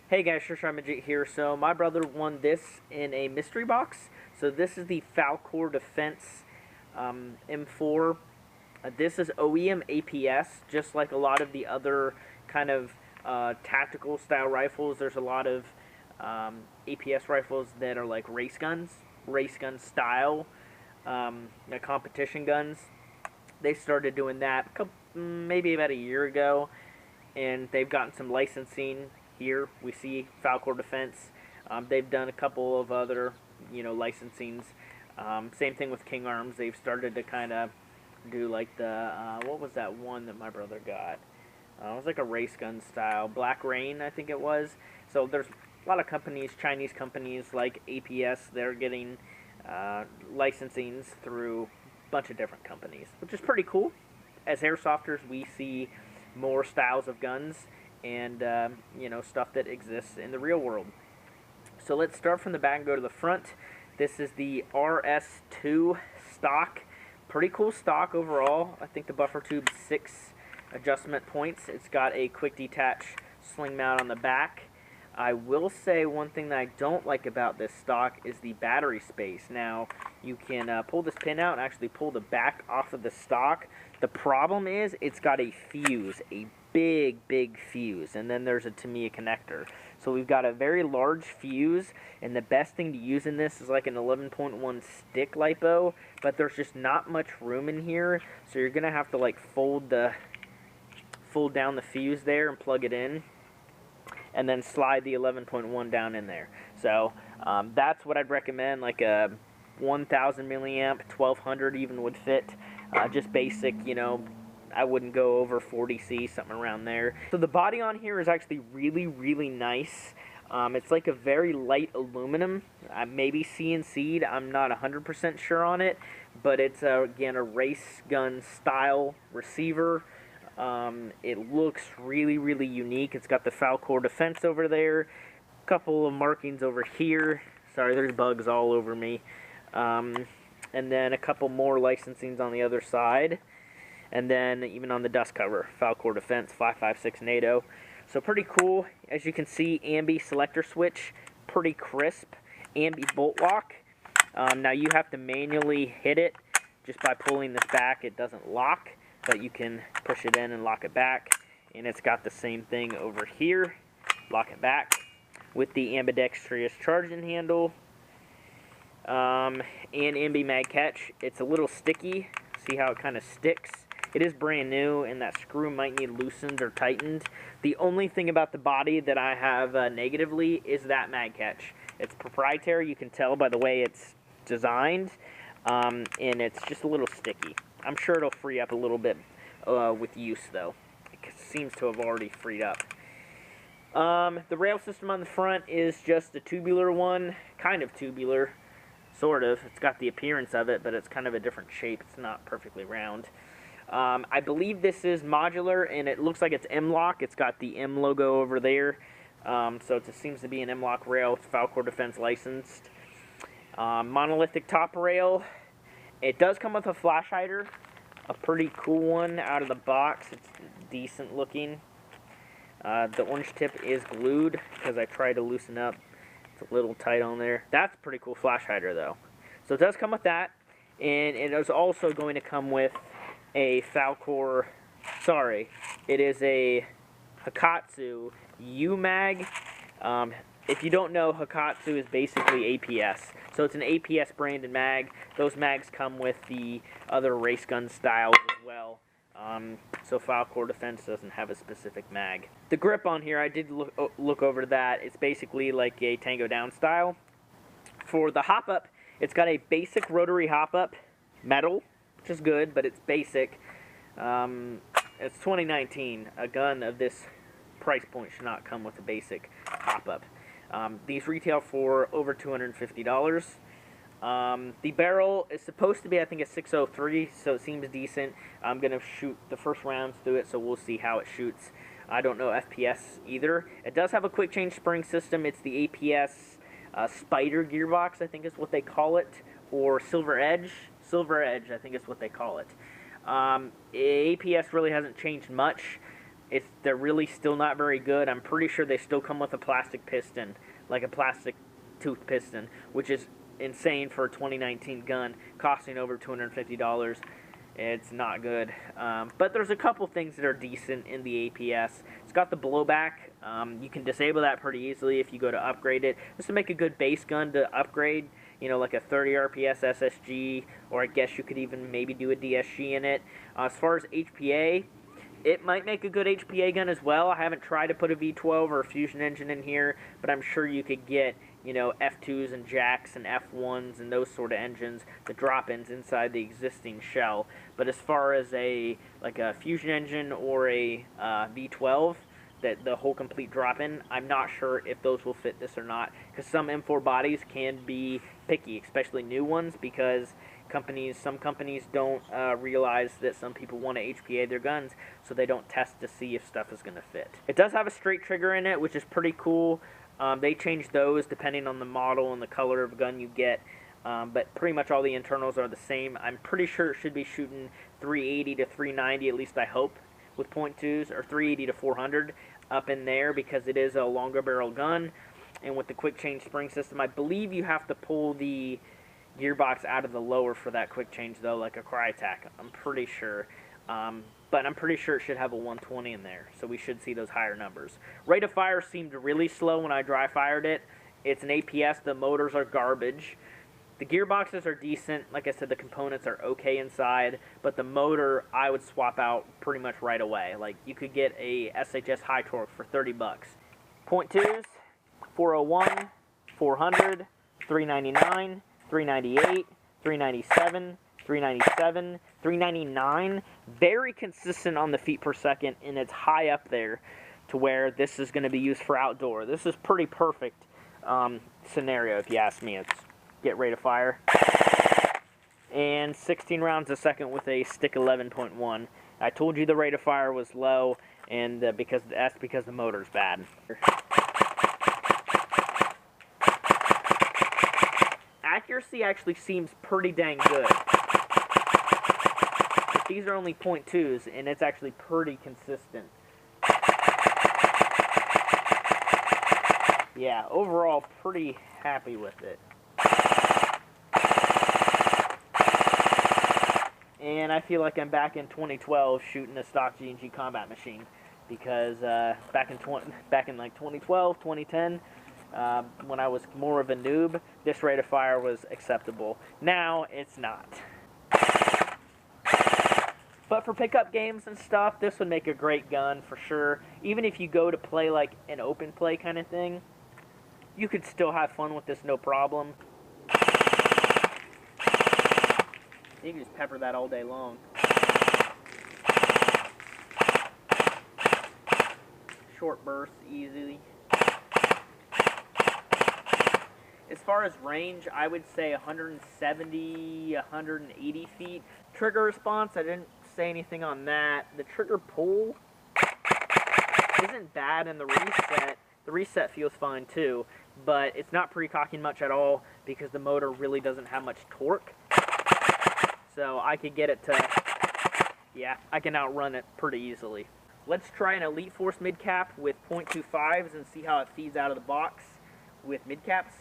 Hey guys, Midget here. So my brother won this in a mystery box. So this is the Falkor Defense M4. This is OEM APS, just like a lot of the other kind of tactical style rifles. There's a lot of APS rifles that are like race gun style, competition guns. They started doing that maybe about a year ago, and they've gotten some licensing. Here we see Falkor Defense. They've done a couple of other, licensings. Same thing with King Arms. They've started to kind of do like the what was that one that my brother got? It was like a race gun style, Black Rain, I think it was. So there's a lot of companies, Chinese companies like APS. They're getting licensings through a bunch of different companies, which is pretty cool. As airsofters, we see more styles of guns and stuff that exists in the real world. So let's start from the back and go to the front. This is the RS2 stock. Pretty cool stock overall. I think the buffer tube's 6 adjustment points. It's got a quick detach sling mount on the back. I will say one thing that I don't like about this stock is the battery space. Now, you can pull this pin out and actually pull the back off of the stock. The problem is it's got a fuse, a big fuse, and then there's a Tamiya connector. So we've got a very large fuse, and the best thing to use in this is like an 11.1 stick LiPo, but there's just not much room in here, so you're gonna have to like fold down the fuse there and plug it in, and then slide the 11.1 down in there. So that's what I'd recommend. Like a 1000 milliamp, 1200 even would fit. Just basic, I wouldn't go over 40C, something around there. So the body on here is actually really nice. It's like a very light aluminum, maybe CNC'd, I'm not 100% sure on it, but it's again a race gun style receiver. It looks really unique. It's got the Falkor Defense over there, a couple of markings over here. Sorry, there's bugs all over me. And then a couple more licensings on the other side. And then even on the dust cover, Falkor Defense 556 NATO. So pretty cool. As you can see, ambi selector switch, pretty crisp. Ambi bolt lock. Now you have to manually hit it just by pulling this back. It doesn't lock, but you can push it in and lock it back. And it's got the same thing over here. Lock it back with the ambidextrous charging handle. And ambi mag catch. It's a little sticky. See how it kind of sticks? It is brand new, and that screw might need loosened or tightened. The only thing about the body that I have negatively is that mag catch. It's proprietary. You can tell by the way it's designed, and it's just a little sticky. I'm sure it'll free up a little bit with use, though. It seems to have already freed up. The rail system on the front is just a tubular one, kind of tubular, sort of. It's got the appearance of it, but it's kind of a different shape. It's not perfectly round. I believe this is modular, and it looks like it's M-LOK. It's got the M logo over there. So it seems to be an M-LOK rail. It's Falkor Defense licensed. Monolithic top rail. It does come with a flash hider. A pretty cool one out of the box. It's decent looking. The orange tip is glued because I tried to loosen up. It's a little tight on there. That's a pretty cool flash hider, though. So it does come with that. And it is also going to come with a Falkor, it is a Hakatsu U-Mag. If you don't know, Hakatsu is basically APS. So it's an APS branded mag. Those mags come with the other race gun styles as well. So Falkor Defense doesn't have a specific mag. The grip on here, I did look over that. It's basically like a Tango Down style. For the hop-up, it's got a basic rotary hop-up, metal, which is good, but it's basic. It's 2019. A gun of this price point should not come with a basic hop-up. These retail for over $250. The barrel is supposed to be, I think, a 603, so it seems decent. I'm going to shoot the first rounds through it, so we'll see how it shoots. I don't know FPS either. It does have a quick change spring system. It's the APS Spider gearbox, I think is what they call it, or Silver Edge. Silver Edge, I think is what they call it. APS really hasn't changed much. They're really still not very good. I'm pretty sure they still come with a plastic piston, like a plastic tooth piston, which is insane for a 2019 gun, costing over $250. It's not good. But there's a couple things that are decent in the APS. It's got the blowback. You can disable that pretty easily if you go to upgrade it. This would make a good base gun to upgrade, you know, like a 30 RPS SSG, or I guess you could even maybe do a DSG in it. As far as HPA, it might make a good HPA gun as well. I haven't tried to put a V12 or a fusion engine in here, but I'm sure you could get, you know, F2s and jacks and F1s and those sort of engines, the drop-ins inside the existing shell. But as far as like a fusion engine or a V12, that the whole complete drop-in, I'm not sure if those will fit this or not, because some M4 bodies can be picky, especially new ones, because some companies don't realize that some people want to HPA their guns, so they don't test to see if stuff is going to fit. It does have a straight trigger in it, which is pretty cool. They change those depending on the model and the color of gun you get, but pretty much all the internals are the same. I'm pretty sure it should be shooting 380 to 390, at least I hope, with .2s, or 380 to 400 up in there, because it is a longer barrel gun. And with the quick change spring system, I believe you have to pull the gearbox out of the lower for that quick change, though, like a Crytek. I'm pretty sure. But I'm pretty sure it should have a 120 in there, so we should see those higher numbers. Rate of fire seemed really slow when I dry fired it. It's an APS. The motors are garbage. The gearboxes are decent. Like I said, the components are okay inside, but the motor I would swap out pretty much right away. Like, you could get a SHS high torque for 30 bucks. .2s, 401, 400, 399, 398, 397, 397, 399. Very consistent on the feet per second, and it's high up there to where this is going to be used for outdoor. This is pretty perfect scenario, if you ask me. It's get rate of fire. And 16 rounds a second with a stick 11.1. I told you the rate of fire was low, and that's because the motor's bad. Accuracy actually seems pretty dang good. But these are only .2s, and it's actually pretty consistent. Yeah, overall, pretty happy with it. And I feel like I'm back in 2012 shooting a stock G&G combat machine, because back in like 2012, 2010, when I was more of a noob, this rate of fire was acceptable. Now, it's not. But for pickup games and stuff, this would make a great gun for sure. Even if you go to play like an open play kind of thing, you could still have fun with this, no problem. You can just pepper that all day long. Short bursts, easily. As far as range, I would say 170, 180 feet. Trigger response, I didn't say anything on that. The trigger pull isn't bad, and the reset feels fine too, but it's not pre-cocking much at all because the motor really doesn't have much torque. So I could get it to, yeah, I can outrun it pretty easily. Let's try an Elite Force mid-cap with .25s and see how it feeds out of the box with mid-caps.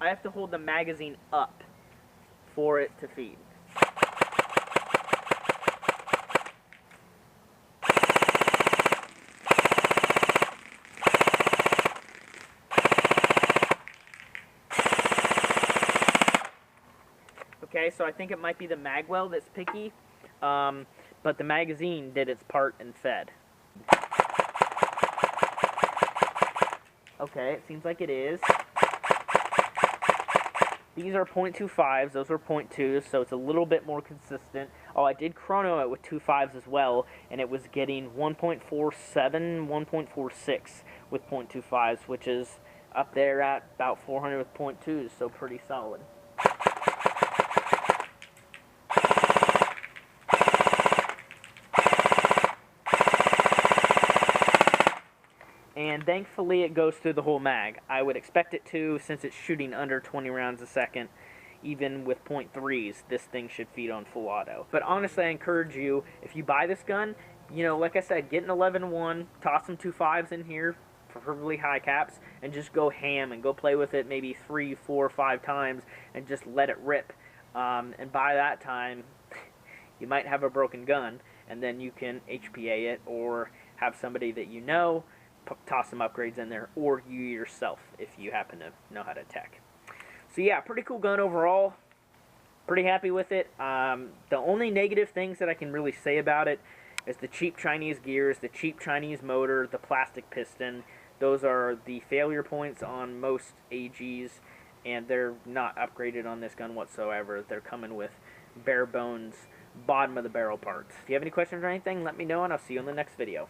I have to hold the magazine up for it to feed. Okay, so I think it might be the magwell that's picky, but the magazine did its part and fed. Okay, it seems like it is. These are .25s, those are .2s, so it's a little bit more consistent. Oh, I did chrono it with 2.5s as well, and it was getting 1.47, 1.46 with .25s, which is up there at about 400 with .2s, so pretty solid. And and thankfully it goes through the whole mag. I would expect it to, since it's shooting under 20 rounds a second. Even with .3s, this thing should feed on full auto. But honestly, I encourage you, if you buy this gun, you know, like I said, get an 11-1, toss some 2.5s in here, preferably high caps, and just go ham and go play with it maybe 3, 4, 5 times and just let it rip. And by that time, you might have a broken gun, and then you can HPA it or have somebody that you know toss some upgrades in there, or you yourself if you happen to know how to tech. So yeah, pretty cool gun overall. Pretty happy with it. The only negative things that I can really say about it is the cheap Chinese gears, the cheap Chinese motor, the plastic piston. Those are the failure points on most AGs, and they're not upgraded on this gun whatsoever. They're coming with bare bones, bottom of the barrel parts. If you have any questions or anything, let me know, and I'll see you in the next video.